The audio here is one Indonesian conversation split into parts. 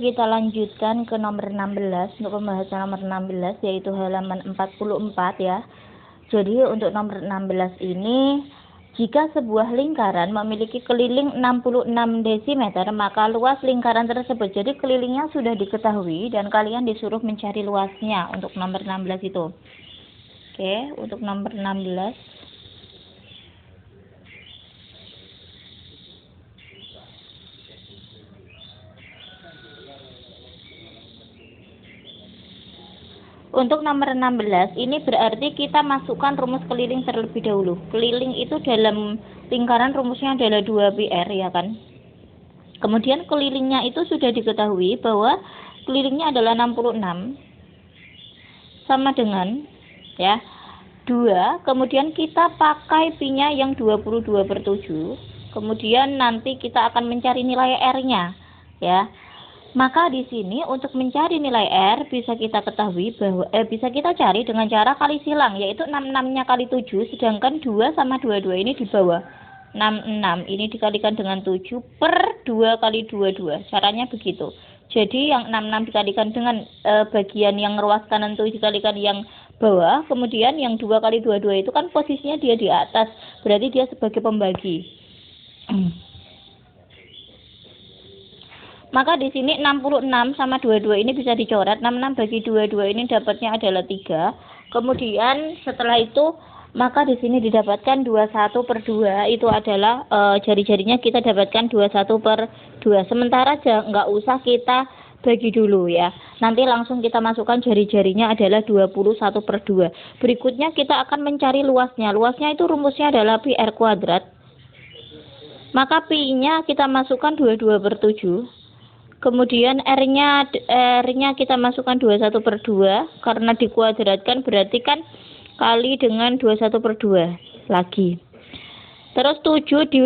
kita lanjutkan ke nomor 16, untuk pembahasan nomor 16 yaitu halaman 44 ya. Jadi untuk nomor 16 ini, jika sebuah lingkaran memiliki keliling 66 desimeter, maka luas lingkaran tersebut. Jadi kelilingnya sudah diketahui dan kalian disuruh mencari luasnya untuk nomor 16 itu. Oke, untuk nomor 16. Untuk nomor 16, ini berarti kita masukkan rumus keliling terlebih dahulu. Keliling itu dalam lingkaran rumusnya adalah 2πr ya kan. Kemudian kelilingnya itu sudah diketahui bahwa kelilingnya adalah 66 sama dengan ya 2, kemudian kita pakai pi-nya yang 22/7. Kemudian nanti kita akan mencari nilai r-nya ya. Maka di sini untuk mencari nilai R bisa kita ketahui bahwa bisa kita cari dengan cara kali silang, yaitu 66-nya kali 7, sedangkan 2 sama 22 ini di bawah. 66 ini dikalikan dengan 7 per 2 kali 22. Caranya begitu. Jadi yang 66 dikalikan dengan bagian yang ruas kanan itu dikalikan yang bawah, kemudian yang 2 kali 22 itu kan posisinya dia di atas, berarti dia sebagai pembagi. Maka di sini 66 sama 22 ini bisa dicoret. 66 bagi 22 ini dapatnya adalah 3. Kemudian setelah itu maka di sini didapatkan 21/2. Itu adalah jari-jarinya kita dapatkan 21/2. Sementara nggak usah kita bagi dulu ya. Nanti langsung kita masukkan jari-jarinya adalah 21/2. Berikutnya kita akan mencari luasnya. Luasnya itu rumusnya adalah pi r kuadrat. Maka pi-nya kita masukkan 22/7. Kemudian R-nya kita masukkan 21/2 karena dikuadratkan berarti kan kali dengan 21/2 lagi. Terus 7 di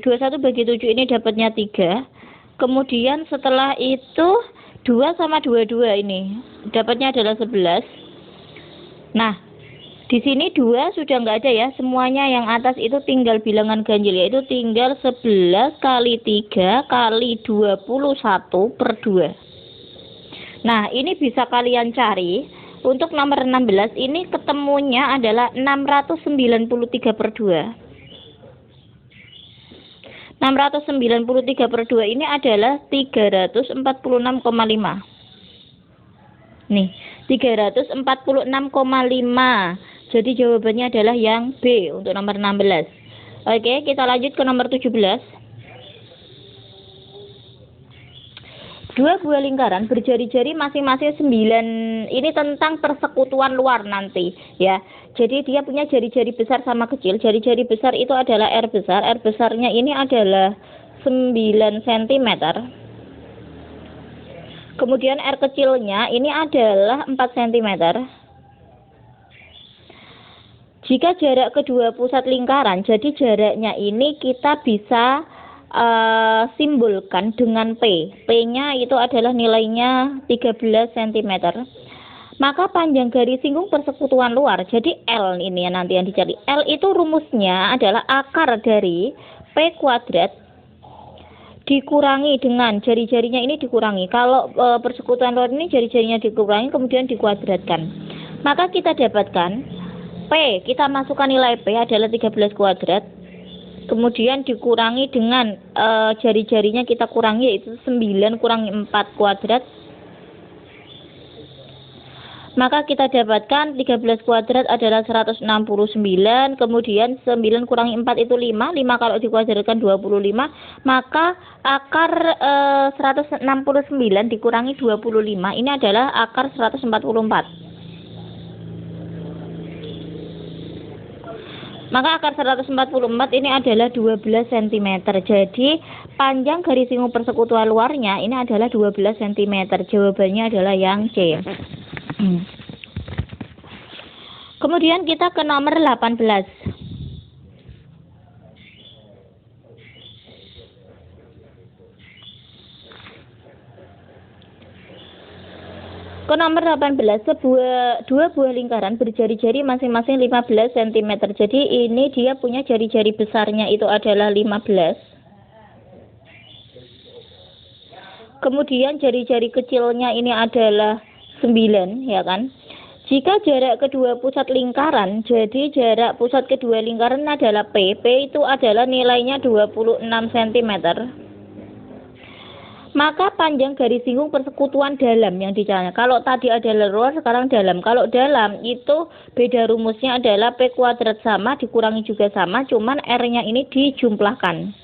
21 bagi 7 ini dapatnya 3. Kemudian setelah itu 2 sama 22 ini dapatnya adalah 11. Nah, di sini 2 sudah nggak ada ya, semuanya yang atas itu tinggal bilangan ganjil, yaitu tinggal 11 kali 3 kali 21/2. Nah, ini bisa kalian cari. Untuk nomor 16 ini ketemunya adalah 693/2. 693/2 ini adalah 346,5. Nih, 346,5. Jadi jawabannya adalah yang B untuk nomor 16. Oke, kita lanjut ke nomor 17. Dua buah lingkaran berjari-jari masing-masing 9. Ini tentang persekutuan luar nanti ya. Jadi dia punya jari-jari besar sama kecil. Jari-jari besar itu adalah R besar. R besarnya ini adalah 9 cm. Kemudian R kecilnya ini adalah 4 cm. Jika jarak kedua pusat lingkaran, jadi jaraknya ini kita bisa simbolkan dengan P. P-nya itu adalah nilainya 13 cm. Maka panjang garis singgung persekutuan luar, jadi L ini ya nanti yang dicari. L itu rumusnya adalah akar dari P kuadrat dikurangi dengan jari-jarinya ini dikurangi. Kalau persekutuan luar ini jari-jarinya dikurangi kemudian dikuadratkan. Maka kita dapatkan P, kita masukkan nilai P adalah 13 kuadrat. Kemudian dikurangi dengan jari-jarinya kita kurangi, yaitu 9 kurangi 4 kuadrat. Maka kita dapatkan 13 kuadrat adalah 169. Kemudian 9 kurangi 4 itu 5. 5 kalau dikuadratkan 25. Maka akar 169 dikurangi 25 ini adalah akar 144. Maka akar 144 ini adalah 12 cm. Jadi panjang garis singgung persekutuan luarnya ini adalah 12 cm. Jawabannya adalah yang C. Kemudian kita ke nomor 18. Ke nomor 18, dua buah lingkaran berjari-jari masing-masing 15 cm. Jadi ini dia punya jari-jari besarnya itu adalah 15. kemudian jari-jari kecilnya ini adalah 9, ya kan? Jika jarak kedua pusat lingkaran, jadi jarak pusat kedua lingkaran adalah P. P itu adalah nilainya 26 cm. Maka panjang garis singgung persekutuan dalam yang dicari. Kalau tadi adalah luar, sekarang dalam. Kalau dalam itu beda rumusnya adalah P kuadrat sama, dikurangi juga sama, cuman R-nya ini dijumlahkan.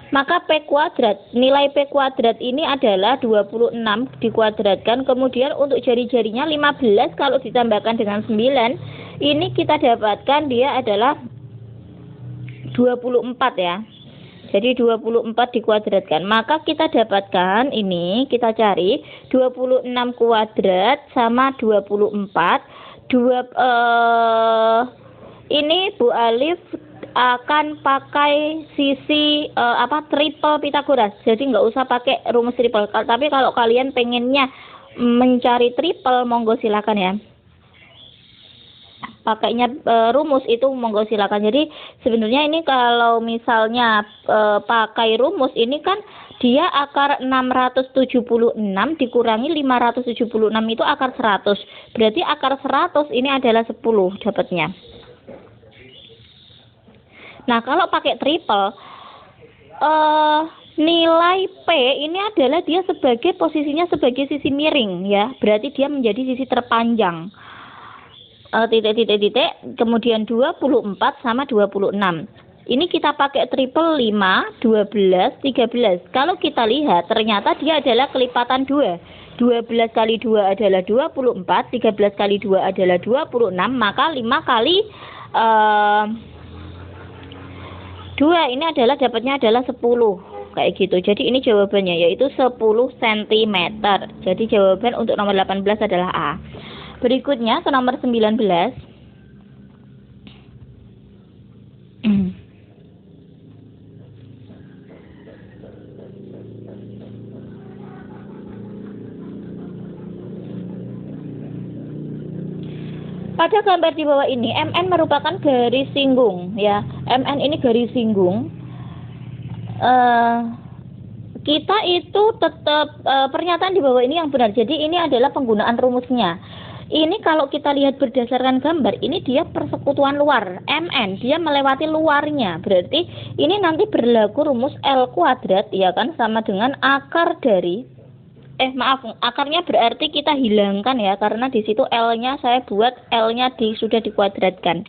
Maka P kuadrat, nilai P kuadrat ini adalah 26 dikuadratkan, kemudian untuk jari-jarinya 15 kalau ditambahkan dengan 9, ini kita dapatkan dia adalah 24 ya. Jadi 24 dikuadratkan. Maka kita dapatkan ini, kita cari 26 kuadrat sama 24. Ini Bu Alif akan pakai sisi triple Pythagoras. Jadi nggak usah pakai rumus triple. Tapi kalau kalian pengennya mencari triple, monggo silakan ya. Pakainya rumus itu monggo silakan. Jadi sebenarnya ini kalau misalnya pakai rumus ini kan dia akar 676 dikurangi 576 itu akar 100. Berarti akar 100 ini adalah 10 dapatnya. Nah, kalau pakai triple nilai P ini adalah dia sebagai posisinya sebagai sisi miring ya. Berarti dia menjadi sisi terpanjang. Kemudian 24 sama 26. Ini kita pakai triple 5, 12, 13. Kalau kita lihat ternyata dia adalah kelipatan 2. 12 kali 2 adalah 24, 13 kali 2 adalah 26, maka 5 kali 2 ini adalah dapatnya adalah 10. Kayak gitu. Jadi ini jawabannya yaitu 10 cm. Jadi jawaban untuk nomor 18 adalah A. Berikutnya ke nomor 19. Pada gambar di bawah ini, MN merupakan garis singgung ya. MN ini garis singgung. Kita itu tetap pernyataan di bawah ini yang benar. Jadi ini adalah penggunaan rumusnya. Ini kalau kita lihat berdasarkan gambar, ini dia persekutuan luar, MN, dia melewati luarnya. Berarti ini nanti berlaku rumus L kuadrat, ya kan, sama dengan akar dari, akarnya berarti kita hilangkan ya, karena di situ L-nya saya buat L-nya sudah dikuadratkan.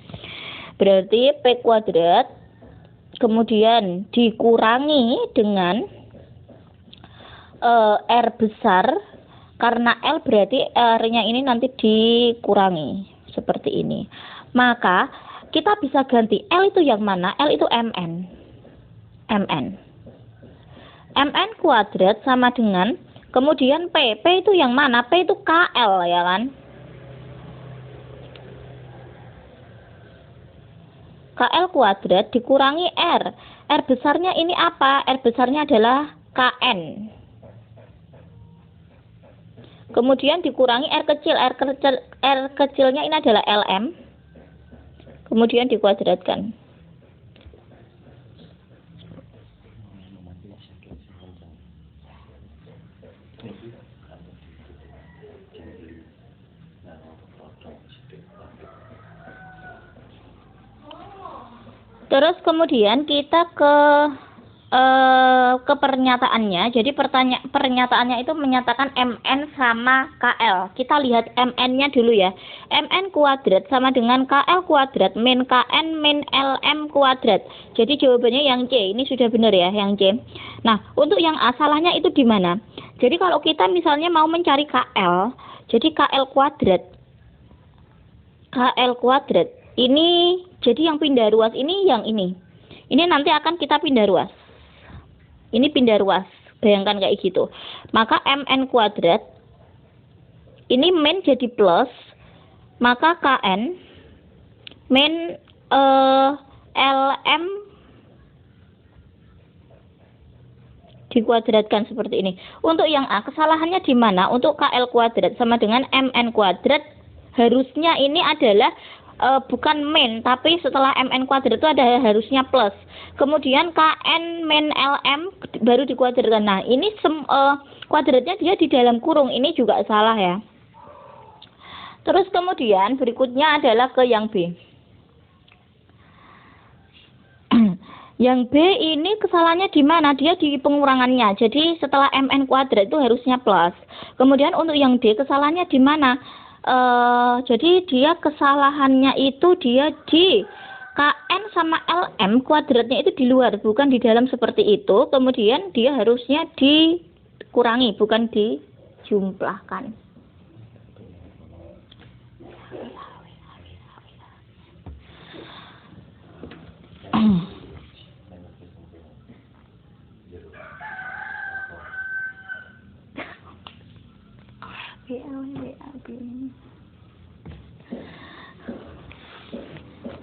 Berarti P kuadrat, kemudian dikurangi dengan R besar, karena L berarti R-nya ini nanti dikurangi seperti ini. Maka kita bisa ganti L itu yang mana? L itu MN. MN kuadrat sama dengan kemudian P. P itu yang mana? P itu KL ya kan? KL kuadrat dikurangi R. R besarnya ini apa? R besarnya adalah KN. Kemudian dikurangi R kecil. R kecilnya ini adalah LM. Kemudian dikuadratkan. Terus kemudian kita ke pernyataannya. Jadi pernyataannya itu menyatakan MN sama KL. Kita lihat MN-nya dulu ya. MN kuadrat sama dengan KL kuadrat min KN min LM kuadrat. Jadi jawabannya yang C. Ini sudah benar ya, yang C. Nah, untuk yang A salahnya itu di mana? Jadi kalau kita misalnya mau mencari KL, jadi KL kuadrat. Ini jadi yang pindah ruas ini yang ini. Ini nanti akan kita pindah ruas. Ini pindah ruas, bayangkan kayak gitu. Maka MN kuadrat, ini min jadi plus, maka KN min LM dikuadratkan seperti ini. Untuk yang A, kesalahannya di mana? Untuk KL kuadrat sama dengan MN kuadrat, harusnya ini adalah bukan min, tapi setelah mn kuadrat itu ada harusnya plus. Kemudian kn min lm baru dikuadratkan. Nah, ini kuadratnya dia di dalam kurung, ini juga salah ya. Terus kemudian berikutnya adalah ke yang B. Yang B ini kesalahannya di mana? Dia di pengurangannya. Jadi setelah mn kuadrat itu harusnya plus. Kemudian untuk yang D kesalahannya di mana? Jadi dia kesalahannya itu dia di kn sama lm kuadratnya itu di luar, bukan di dalam seperti itu. Kemudian dia harusnya dikurangi, bukan dijumlahkan.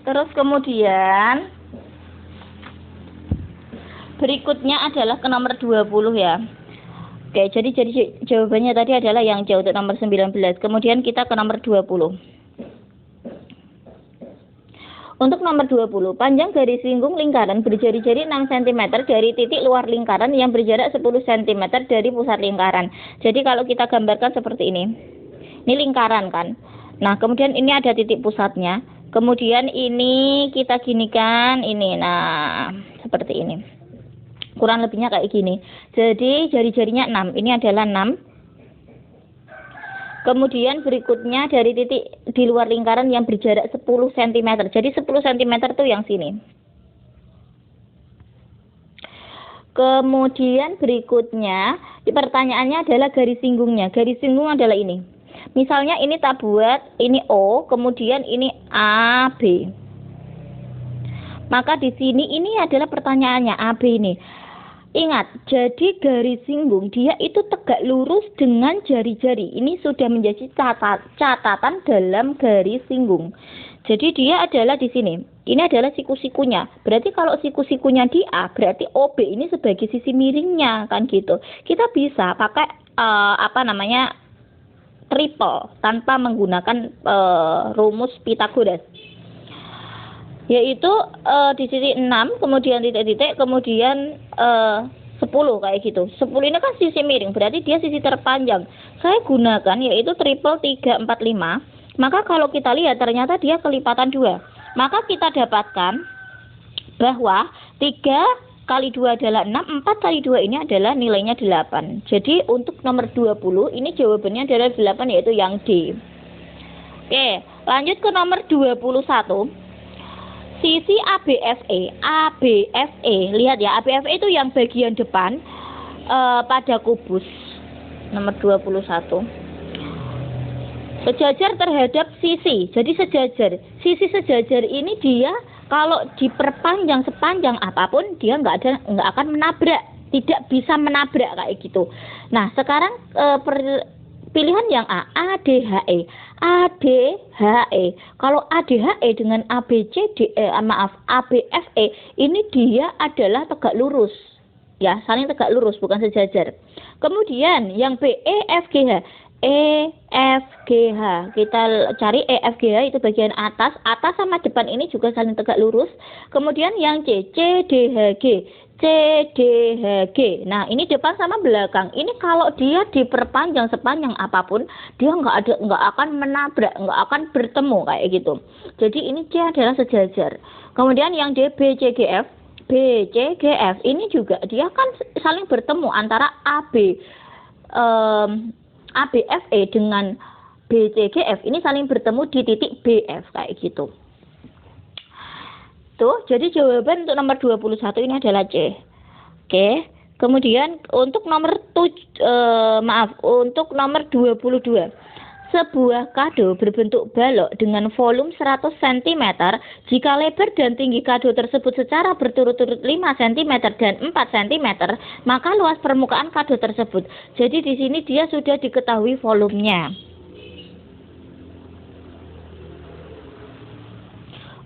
Terus kemudian berikutnya adalah ke nomor 20 ya. Oke, jadi jawabannya tadi adalah yang C untuk nomor 19. Kemudian kita ke nomor 20. Untuk nomor 20, panjang garis lingkung lingkaran berjari-jari 6 cm dari titik luar lingkaran yang berjarak 10 cm dari pusat lingkaran. Jadi kalau kita gambarkan seperti ini. Ini lingkaran kan. Nah, kemudian ini ada titik pusatnya. Kemudian ini kita ginikan ini. Nah, seperti ini. Kurang lebihnya kayak gini. Jadi jari-jarinya 6. Ini adalah 6. Kemudian berikutnya dari titik di luar lingkaran yang berjarak 10 cm. Jadi 10 cm itu yang sini. Kemudian berikutnya, pertanyaannya adalah garis singgungnya. Garis singgung adalah ini. Misalnya ini tak buat, ini O, kemudian ini A, B. Maka di sini ini adalah pertanyaannya, A, B ini. Ingat, jadi garis singgung dia itu tegak lurus dengan jari-jari. Ini sudah menjadi catatan dalam garis singgung. Jadi dia adalah di sini. Ini adalah siku-sikunya. Berarti kalau siku-sikunya di A, berarti OB ini sebagai sisi miringnya kan gitu. Kita bisa pakai triple tanpa menggunakan rumus Pythagoras. Yaitu di titik 6, kemudian titik-titik, kemudian 10 kayak gitu. 10 ini kan sisi miring, berarti dia sisi terpanjang. Saya gunakan yaitu triple 3, 4, 5. Maka kalau kita lihat ternyata dia kelipatan 2. Maka kita dapatkan bahwa 3 kali 2 adalah 6, 4 kali 2 ini adalah nilainya 8. Jadi untuk nomor 20 ini jawabannya adalah 8, yaitu yang D. Oke, lanjut ke nomor 21. Sisi ABFE, lihat ya, ABFE itu yang bagian depan pada kubus nomor 21. Sejajar terhadap sisi, jadi sejajar. Sisi sejajar ini dia kalau diperpanjang sepanjang apapun dia nggak akan menabrak, tidak bisa menabrak kayak gitu. Nah sekarang pilihan yang A, ADHE. Kalau ADHE dengan ABFE ini dia adalah tegak lurus. Ya, saling tegak lurus, bukan sejajar. Kemudian yang B, EFGH. Kita cari EFGH itu bagian atas sama depan ini juga saling tegak lurus. Kemudian yang C, CDHG. Nah, ini depan sama belakang. Ini kalau dia diperpanjang sepanjang apapun, dia nggak akan menabrak, nggak akan bertemu kayak gitu. Jadi ini C adalah sejajar. Kemudian yang D, BCGF ini juga dia kan saling bertemu antara ABFE dengan BCGF ini saling bertemu di titik BF kayak gitu. Tuh, jadi jawaban untuk nomor 21 ini adalah C. Oke. Kemudian untuk nomor untuk nomor 22. Sebuah kado berbentuk balok dengan volume 100 cm jika lebar dan tinggi kado tersebut secara berturut-turut 5 cm dan 4 cm, maka luas permukaan kado tersebut. Jadi di sini dia sudah diketahui volumenya.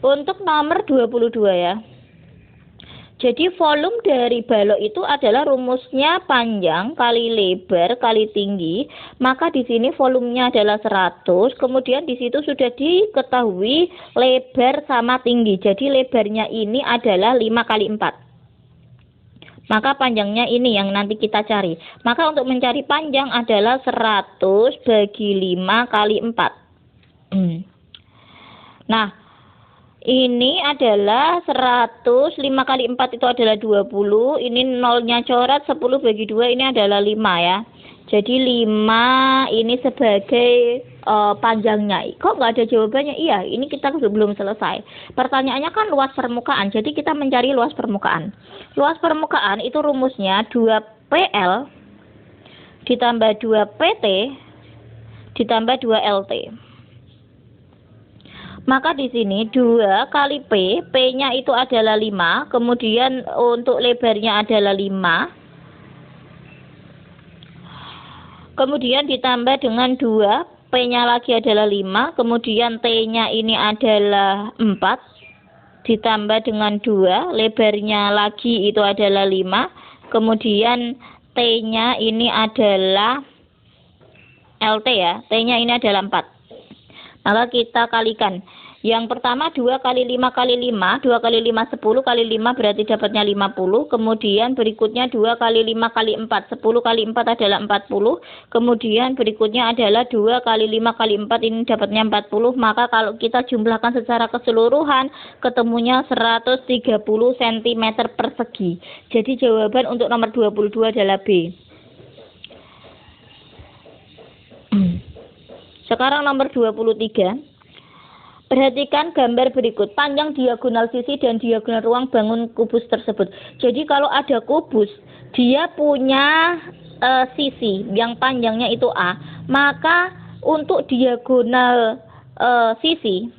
Untuk nomor 22 ya. Jadi volume dari balok itu adalah rumusnya panjang kali lebar kali tinggi, maka di sini volumenya adalah 100, kemudian di situ sudah diketahui lebar sama tinggi. Jadi lebarnya ini adalah 5 kali 4. Maka panjangnya ini yang nanti kita cari. Maka untuk mencari panjang adalah 100 bagi 5 kali 4. Nah, ini adalah 105 kali 4 itu adalah 20. Ini nolnya coret, 10 bagi 2 ini adalah 5 ya. Jadi 5 ini sebagai panjangnya. Kok nggak ada jawabannya? Iya, ini kita belum selesai. Pertanyaannya kan luas permukaan. Jadi kita mencari luas permukaan. Luas permukaan itu rumusnya 2PL ditambah 2PT ditambah 2LT. Maka di sini 2 kali P, P-nya itu adalah 5, kemudian untuk lebarnya adalah 5. Kemudian ditambah dengan 2, P-nya lagi adalah 5, kemudian T-nya ini adalah 4, ditambah dengan 2, lebarnya lagi itu adalah 5, kemudian T-nya ini adalah LT ya, T-nya ini adalah 4. Maka kita kalikan. Yang pertama 2 kali 5 kali 5, 2 kali 5 10 kali 5 berarti dapatnya 50. Kemudian berikutnya 2 kali 5 kali 4, 10 kali 4 adalah 40. Kemudian berikutnya adalah 2 kali 5 kali 4, ini dapatnya 40. Maka kalau kita jumlahkan secara keseluruhan ketemunya 130 cm persegi. Jadi jawaban untuk nomor 22 adalah B. Sekarang nomor 23. Perhatikan gambar berikut. Panjang diagonal sisi dan diagonal ruang bangun kubus tersebut. Jadi kalau ada kubus, dia punya sisi yang panjangnya itu A. Maka untuk diagonal sisi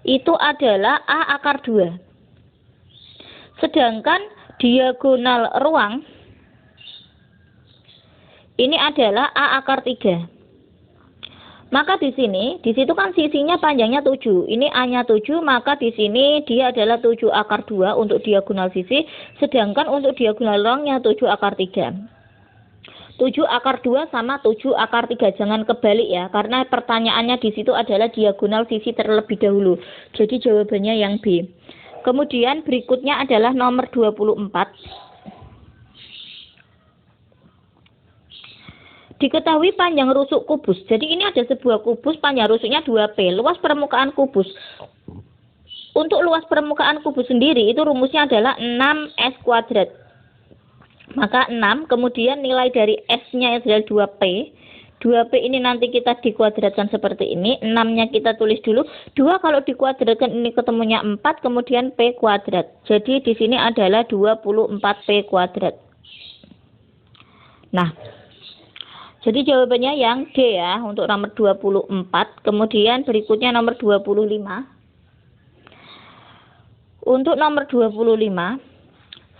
itu adalah A akar 2. Sedangkan diagonal ruang ini adalah A akar 3. Maka di situ kan sisinya panjangnya 7. Ini A-nya 7, maka di sini dia adalah 7 akar 2 untuk diagonal sisi, sedangkan untuk diagonal ruangnya 7 akar 3. 7 akar 2 sama 7 akar 3, jangan kebalik ya, karena pertanyaannya di situ adalah diagonal sisi terlebih dahulu. Jadi jawabannya yang B. Kemudian berikutnya adalah nomor 24. Diketahui panjang rusuk kubus. Jadi ini ada sebuah kubus, panjang rusuknya 2P. Luas permukaan kubus. Untuk luas permukaan kubus sendiri itu rumusnya adalah 6S kuadrat. Maka 6, kemudian nilai dari S-nya adalah 2P. 2P ini nanti kita dikuadratkan seperti ini. 6-nya kita tulis dulu. 2 kalau dikuadratkan ini ketemunya 4, kemudian P kuadrat. Jadi di sini adalah 24P kuadrat. Nah, jadi jawabannya yang D ya untuk nomor 24. Kemudian berikutnya nomor 25. Untuk nomor 25,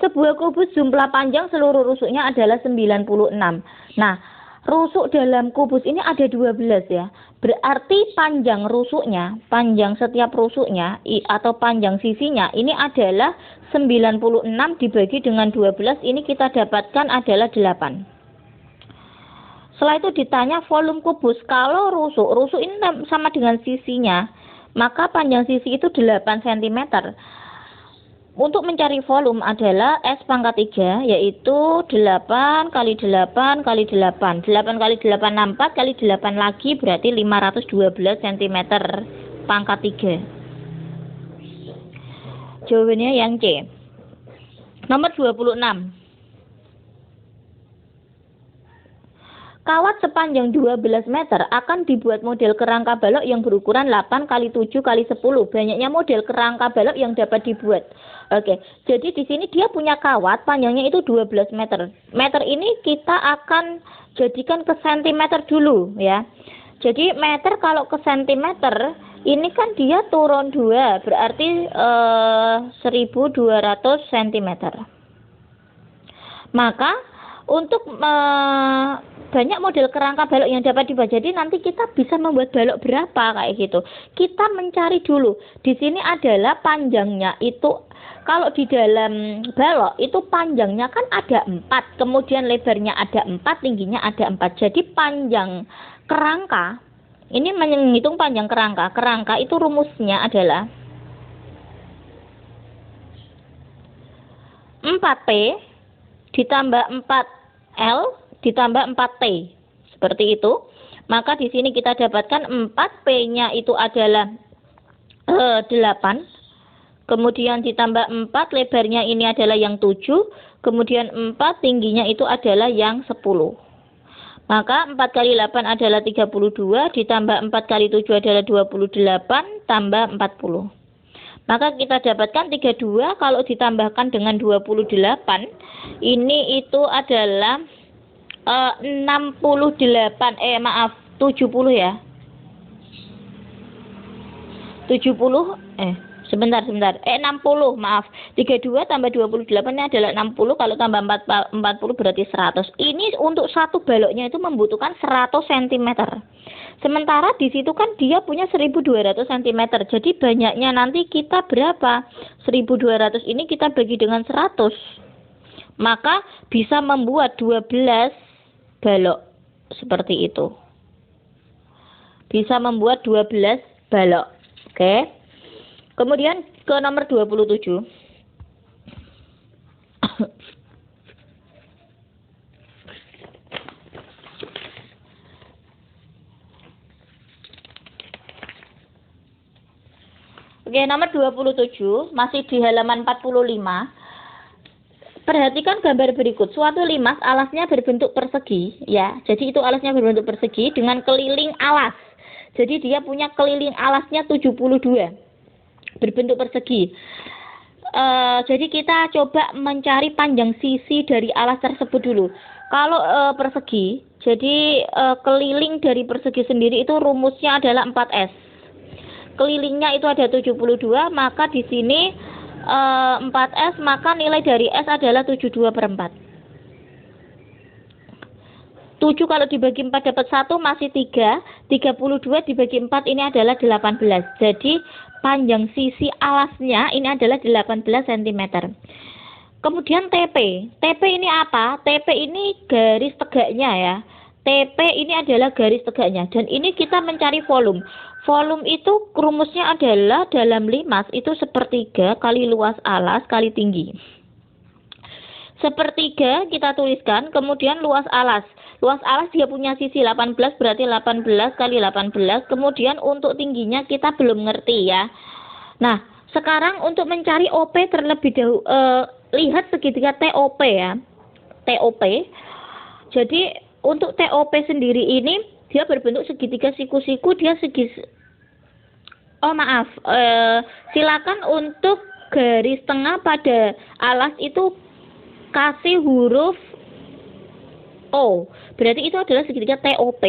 sebuah kubus jumlah panjang seluruh rusuknya adalah 96. Nah, rusuk dalam kubus ini ada 12 ya. Berarti panjang rusuknya, panjang setiap rusuknya atau panjang sisinya ini adalah 96 dibagi dengan 12, ini kita dapatkan adalah 8. Setelah itu ditanya volume kubus. Kalau rusuk ini sama dengan sisinya, maka panjang sisi itu 8 cm. Untuk mencari volume adalah S pangkat 3, yaitu 8 kali 8 kali 8. 8 kali 8 64 kali 8 lagi berarti 512 cm pangkat 3. Jawabannya yang C. Nomor 26. Kawat sepanjang 12 meter akan dibuat model kerangka balok yang berukuran 8 kali 7 kali 10. Banyaknya model kerangka balok yang dapat dibuat. Oke, jadi di sini dia punya kawat panjangnya itu 12 meter. Meter ini kita akan jadikan ke sentimeter dulu ya. Jadi meter kalau ke sentimeter ini kan dia turun 2, berarti 1200 cm. Maka untuk banyak model kerangka balok yang dapat dibuat. Jadi nanti kita bisa membuat balok berapa kayak gitu. Kita mencari dulu. Di sini adalah panjangnya itu, kalau di dalam balok itu panjangnya kan ada 4, kemudian lebarnya ada 4, tingginya ada 4. Jadi panjang kerangka, ini menghitung panjang kerangka. Kerangka itu rumusnya adalah 4P ditambah 4L ditambah 4T. Seperti itu. Maka di sini kita dapatkan 4P-nya itu adalah 8. Kemudian ditambah 4, lebarnya ini adalah yang 7. Kemudian 4, tingginya itu adalah yang 10. Maka 4 kali 8 adalah 32. Ditambah 4 kali 7 adalah 28. Tambah 40. Maka kita dapatkan 32 kalau ditambahkan dengan 28, ini itu adalah 70 ya. 60, maaf. 32 tambah 28 ini adalah 60, kalau tambah 40 berarti 100. Ini untuk satu baloknya itu membutuhkan 100 cm. Sementara di situ kan dia punya 1200 cm. Jadi banyaknya nanti kita berapa? 1200 ini kita bagi dengan 100. Maka bisa membuat 12 balok. Seperti itu. Bisa membuat 12 balok. Oke. Kemudian ke nomor 27. Oke, nomor 27 masih di halaman 45. Perhatikan gambar berikut. Suatu limas alasnya berbentuk persegi, ya. Jadi itu alasnya berbentuk persegi dengan keliling alas. Jadi dia punya keliling alasnya 72. Berbentuk persegi. Jadi kita coba mencari panjang sisi dari alas tersebut dulu. Kalau persegi, jadi keliling dari persegi sendiri itu rumusnya adalah 4S. Kelilingnya itu ada 72, maka di sini 4S, maka nilai dari S adalah 72/4. 7 kalau dibagi 4 dapat 1 masih 3. 32 dibagi 4 ini adalah 18. Jadi panjang sisi alasnya ini adalah 18 cm. Kemudian TP. TP ini apa? TP ini garis tegaknya ya. TP ini adalah garis tegaknya. Dan ini kita mencari volume. Volume itu rumusnya adalah dalam limas itu sepertiga kali luas alas kali tinggi. Sepertiga kita tuliskan, kemudian luas alas. Luas alas dia punya sisi 18, berarti 18 kali 18. Kemudian untuk tingginya kita belum ngerti ya. Nah, sekarang untuk mencari OP terlebih dahulu, lihat segitiga TOP ya. TOP. Jadi untuk TOP sendiri ini dia berbentuk segitiga siku-siku, dia silakan untuk garis tengah pada alas itu kasih huruf O. Berarti itu adalah segitiga TOP.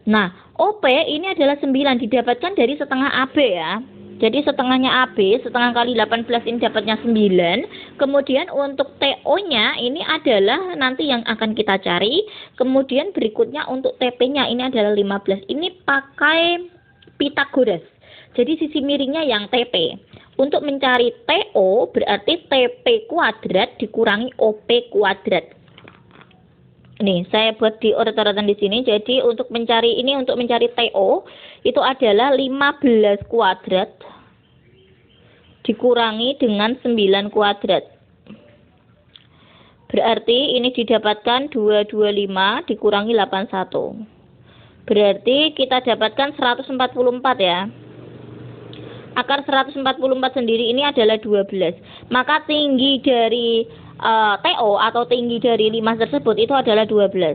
Nah, OP ini adalah 9, didapatkan dari setengah AB ya. Jadi setengahnya AB, setengah kali 18 ini dapatnya 9. Kemudian untuk TO-nya ini adalah nanti yang akan kita cari. Kemudian berikutnya untuk TP-nya ini adalah 15. Ini pakai Pythagoras. Jadi sisi miringnya yang TP. Untuk mencari TO berarti TP kuadrat dikurangi OP kuadrat. Nih, saya buat di urutan di sini. Jadi untuk mencari TO itu adalah 15 kuadrat dikurangi dengan 9 kuadrat. Berarti ini didapatkan 225 dikurangi 81. Berarti kita dapatkan 144 ya. Akar 144 sendiri ini adalah 12. Maka tinggi dari TO atau tinggi dari limas tersebut itu adalah 12.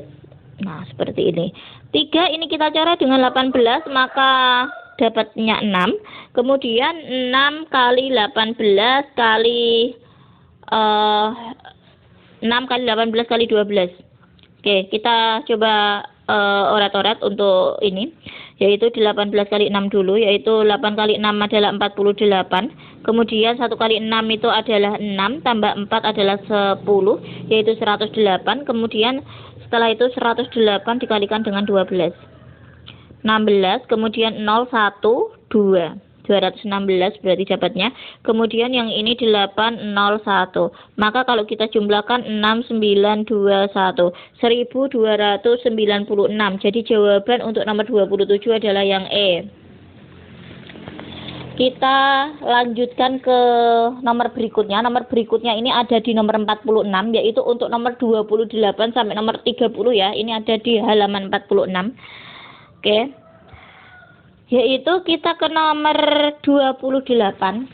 Nah, seperti ini. 3 ini kita cara dengan 18, maka dapatnya 6. Kemudian 6 kali 18 kali 6 kali 18 kali 12. Oke, kita coba orat-orat untuk ini, yaitu 18 kali 6 dulu, yaitu 8 kali 6 adalah 48, kemudian 1 kali 6 itu adalah 6, tambah 4 adalah 10, yaitu 108, kemudian setelah itu 108 dikalikan dengan 12, 16, kemudian 0, 1, 2. 216 berarti dapatnya. Kemudian yang ini 801. Maka kalau kita jumlahkan 6921, 1296. Jadi jawaban untuk nomor 27 adalah yang E. Kita lanjutkan ke nomor berikutnya. Nomor berikutnya ini ada di nomor 46, yaitu untuk nomor 28 sampai nomor 30 ya. Ini ada di halaman 46. Oke. Yaitu kita ke nomor 28.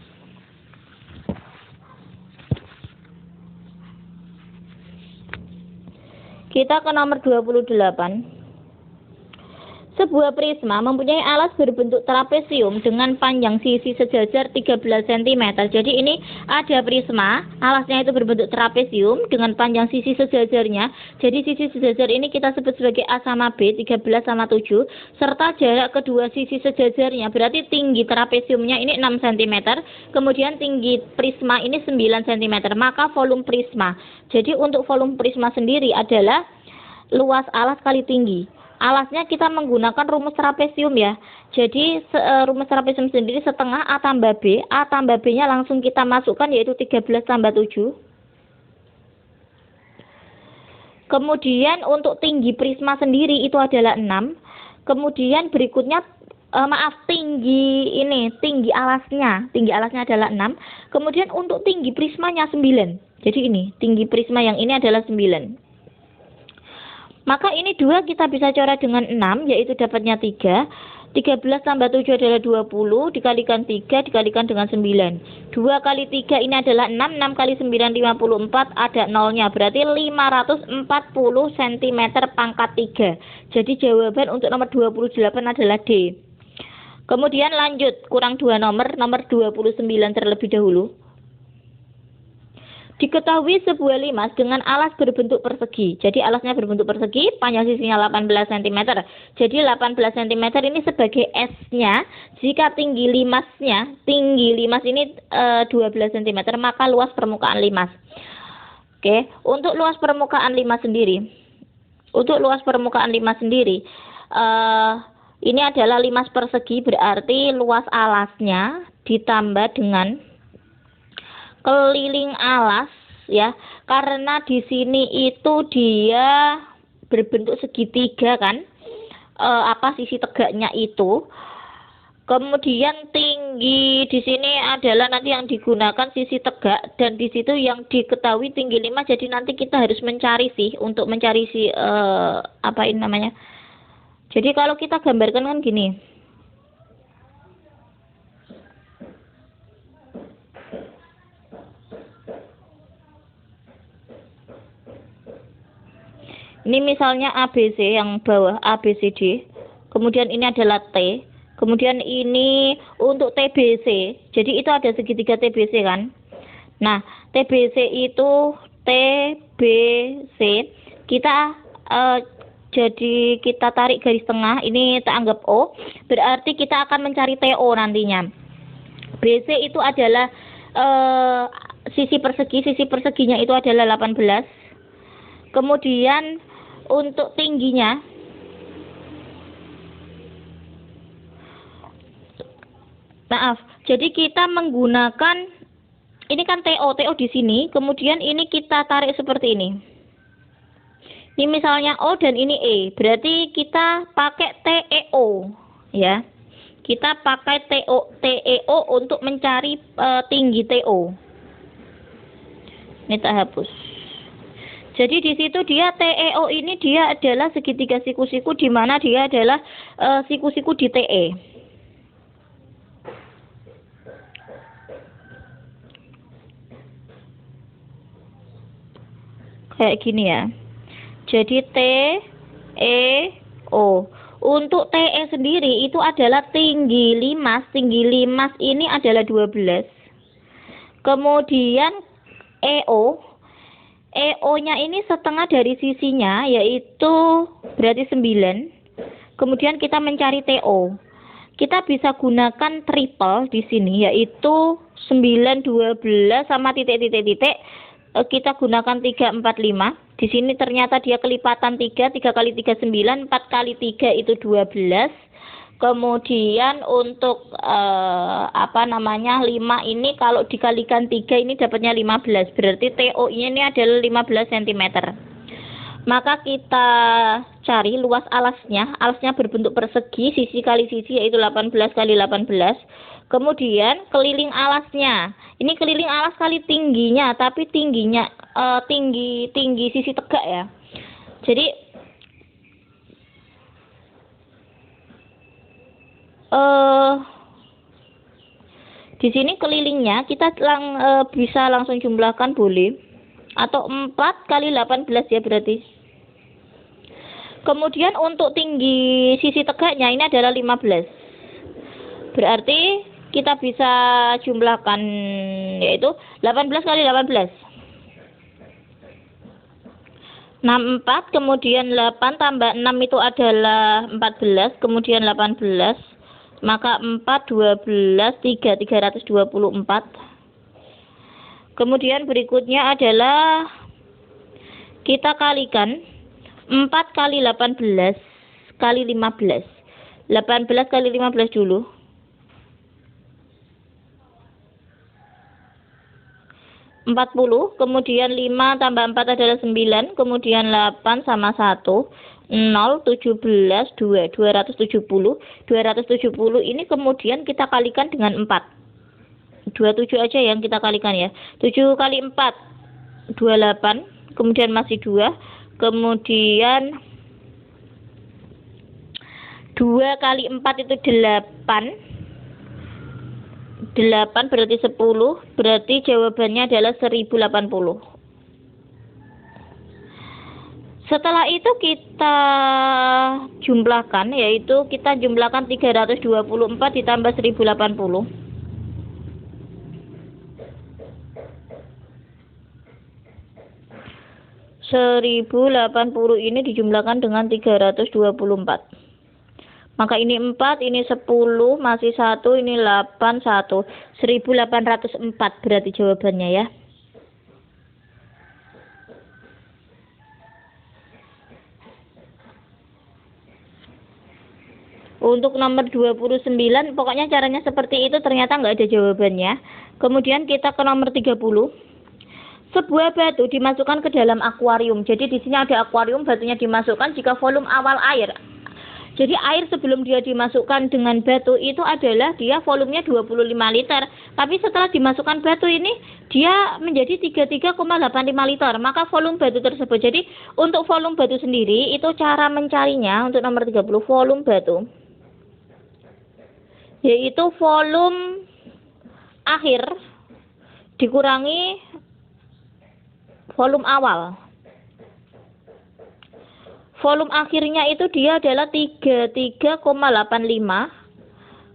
Kita ke nomor 28. Sebuah prisma mempunyai alas berbentuk trapesium dengan panjang sisi sejajar 13 cm. Jadi ini ada prisma, alasnya itu berbentuk trapesium dengan panjang sisi sejajarnya. Jadi sisi sejajar ini kita sebut sebagai A sama B, 13 sama 7, serta jarak kedua sisi sejajarnya. Berarti tinggi trapesiumnya ini 6 cm, kemudian tinggi prisma ini 9 cm. Maka volume prisma. Jadi untuk volume prisma sendiri adalah luas alas kali tinggi. Alasnya kita menggunakan rumus trapesium ya. Jadi rumus trapesium sendiri setengah A tambah B. A tambah B-nya langsung kita masukkan, yaitu 13 tambah 7. Kemudian untuk tinggi prisma sendiri itu adalah 6. Kemudian berikutnya tinggi alasnya. Tinggi alasnya adalah 6. Kemudian untuk tinggi prismanya 9. Jadi ini, tinggi prisma yang ini adalah 9. Maka ini 2 kita bisa coret dengan 6, yaitu dapatnya 3. 13 tambah 7 adalah 20, dikalikan 3, dikalikan dengan 9. 2 kali 3 ini adalah 6, 6 kali 9, 54, ada nolnya. Berarti 540 cm pangkat 3. Jadi jawaban untuk nomor 28 adalah D. Kemudian lanjut, kurang 2 nomor 29 terlebih dahulu. Diketahui sebuah limas dengan alas berbentuk persegi. Jadi alasnya berbentuk persegi, panjang sisinya 18 cm. Jadi 18 cm ini sebagai S-nya. Jika tinggi limas ini 12 cm, maka luas permukaan limas. Oke, untuk luas permukaan limas sendiri. Ini adalah limas persegi, berarti luas alasnya ditambah dengan keliling alas ya, karena di sini itu dia berbentuk segitiga kan, sisi tegaknya itu. Kemudian tinggi di sini adalah nanti yang digunakan sisi tegak, dan di situ yang diketahui tinggi 5. Jadi nanti kita harus mencari untuk mencari Jadi kalau kita gambarkan kan gini. Ini misalnya ABC yang bawah, ABCD. Kemudian ini adalah T. Kemudian ini untuk TBC. Jadi itu ada segitiga TBC kan. Nah, TBC itu TBC. Jadi kita tarik garis tengah. Ini kita anggap O. Berarti kita akan mencari TO nantinya. BC itu adalah sisi persegi. Sisi perseginya itu adalah 18. Kemudian untuk tingginya, jadi kita menggunakan ini kan TO di sini, kemudian ini kita tarik seperti ini. Ini misalnya O dan ini E, berarti kita pakai TEO ya. Kita pakai TEO untuk mencari tinggi TO. Ini tak hapus. Jadi di situ dia TEO ini dia adalah segitiga siku-siku, di mana dia adalah siku-siku di TE. Kayak gini ya. Jadi TEO. Untuk TE sendiri itu adalah tinggi limas. Tinggi limas ini adalah 12. Kemudian EO EO-nya ini setengah dari sisinya, yaitu berarti 9. Kemudian kita mencari TO. Kita bisa gunakan triple di sini, yaitu 9, 12 sama titik-titik-titik. Kita gunakan 3, 4, 5. Di sini ternyata dia kelipatan 3, 3 kali 3 9, 4 kali 3 itu 12. Kemudian untuk 5 ini kalau dikalikan 3 ini dapatnya 15. Berarti TO-nya ini adalah 15 cm. Maka kita cari luas alasnya. Alasnya berbentuk persegi, sisi kali sisi yaitu 18 kali 18. Kemudian keliling alasnya. Ini keliling alas kali tingginya, tapi tingginya tinggi sisi tegak ya. Jadi di sini kelilingnya kita bisa langsung jumlahkan boleh, atau 4 kali 18 ya berarti. Kemudian untuk tinggi sisi tegaknya ini adalah 15. Berarti kita bisa jumlahkan yaitu 18 kali 18. 64, kemudian 8 tambah 6 itu adalah 14, kemudian 18. Maka 4, 12, 3, 324. Kemudian berikutnya adalah kita kalikan 4 kali 18 kali 15. 18 kali 15 dulu. 40, kemudian 5 tambah 4 adalah 9, kemudian 8 sama 1, 0, 17, 2, 270. 270 ini kemudian kita kalikan dengan 4. 27 aja yang kita kalikan ya. 7 kali 4, 28, kemudian masih 2, kemudian 2 kali 4 itu 8. 8 berarti 10, berarti jawabannya adalah 1080. Setelah itu kita jumlahkan, yaitu kita jumlahkan 324 ditambah 1080. 1080 ini dijumlahkan dengan 324. Maka ini 4, ini 10, masih 1, ini 8, 1. 1804 berarti jawabannya ya. Untuk nomor 29, pokoknya caranya seperti itu, ternyata nggak ada jawabannya. Kemudian kita ke nomor 30. Sebuah batu dimasukkan ke dalam akuarium. Jadi di sini ada akuarium, batunya dimasukkan jika volume awal air. Jadi air sebelum dia dimasukkan dengan batu itu adalah dia volumenya 25 liter. Tapi setelah dimasukkan batu ini dia menjadi 33,85 liter. Maka volume batu tersebut. Jadi untuk volume batu sendiri itu cara mencarinya untuk nomor 30 volume batu. Yaitu volume akhir dikurangi volume awal. Volume akhirnya itu dia adalah 33,85.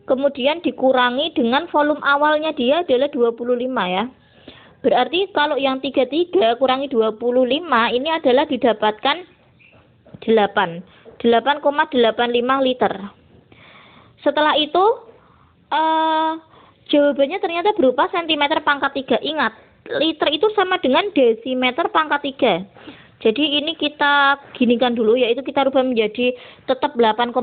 Kemudian dikurangi dengan volume awalnya dia adalah 25 ya. Berarti kalau yang 33 kurangi 25 ini adalah didapatkan 8,85 liter. Setelah itu jawabannya ternyata berupa cm pangkat 3. Ingat, liter itu sama dengan desimeter pangkat 3. Jadi ini kita ginikan dulu, yaitu kita rubah menjadi tetap 8,85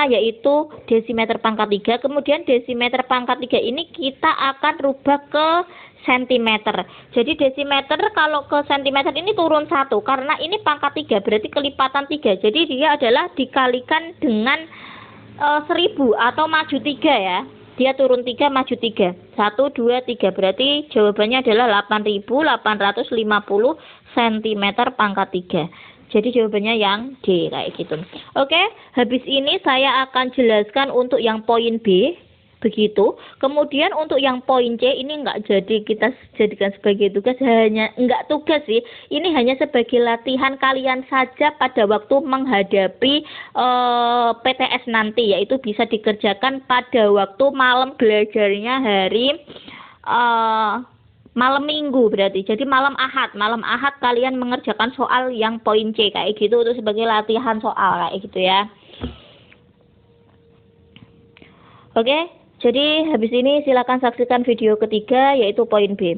yaitu desimeter pangkat 3. Kemudian desimeter pangkat 3 ini kita akan rubah ke sentimeter. Jadi desimeter kalau ke sentimeter ini turun 1 karena ini pangkat 3 berarti kelipatan 3. Jadi dia adalah dikalikan dengan 1000 atau maju 3 ya. Dia turun 3 maju 3. 1 2 3 berarti jawabannya adalah 8.850 cm pangkat 3. Jadi jawabannya yang D kayak gitu. Oke, habis ini saya akan jelaskan untuk yang poin B. Begitu. Kemudian untuk yang poin C ini enggak jadi kita jadikan sebagai tugas, hanya enggak tugas sih. Ini hanya sebagai latihan kalian saja pada waktu menghadapi PTS nanti, yaitu bisa dikerjakan pada waktu malam belajarnya hari malam minggu berarti. Jadi malam Ahad kalian mengerjakan soal yang poin C kayak gitu untuk sebagai latihan soal kayak gitu ya. Oke, jadi habis ini silakan saksikan video ketiga yaitu poin B.